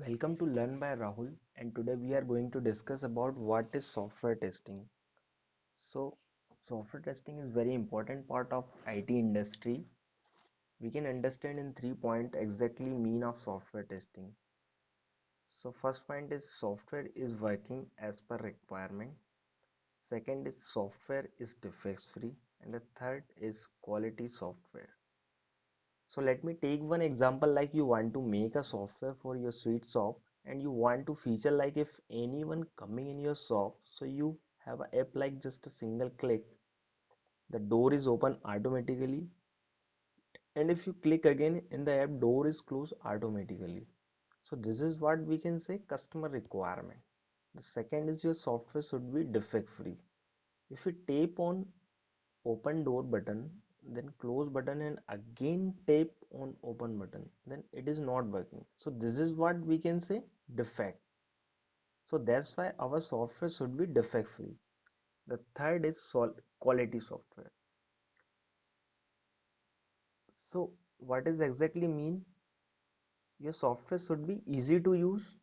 Welcome to Learn by Rahul, and today we are going to discuss about what is software testing. So, software testing is very important part of IT industry. We can understand in 3 points exactly mean of software testing. So, first point is software is working as per requirement. Second is software is defects free, and the third is quality software. So let me take one example like you want to make a software for your sweet shop and you want to feature like if anyone coming in your shop, so you have an app like just a single click, the door is open automatically, and if you click again in the app, door is closed automatically. So this is what we can say customer requirement. The second is your software should be defect free. If you tap on open door button, then close button, and again tap on open button, then it is not working. So this is what we can say defect. So that's why our software should be defect free. The third is quality software. So what is exactly mean? Your software should be easy to use,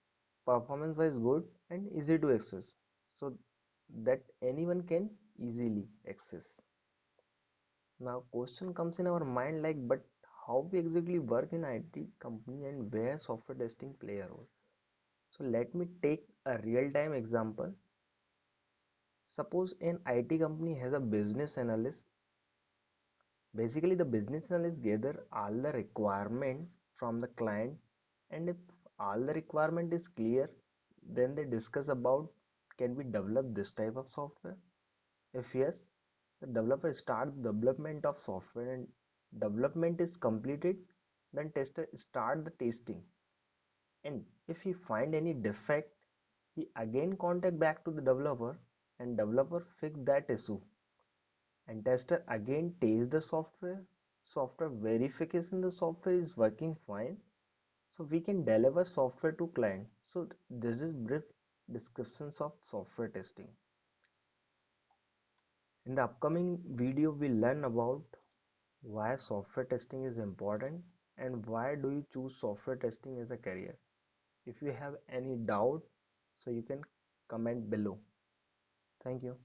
performance wise good, and easy to access, so that anyone can easily access. Now question comes in our mind like, but how we exactly work in IT company and where software testing play a role? So let me take a real-time example. Suppose an IT company has a business analyst. Basically the business analyst gather all the requirement from the client, and if all the requirement is clear, then they discuss about can we develop this type of software. If yes, the developer starts development of software, and development is completed, then tester start the testing. And if he find any defect, he again contact back to the developer, and developer fix that issue. And tester again test the software. Software verification the software is working fine. So we can deliver software to client. So this is brief descriptions of software testing. In the upcoming video, we learn about why software testing is important and why do you choose software testing as a career. If you have any doubt, so you can comment below. Thank you.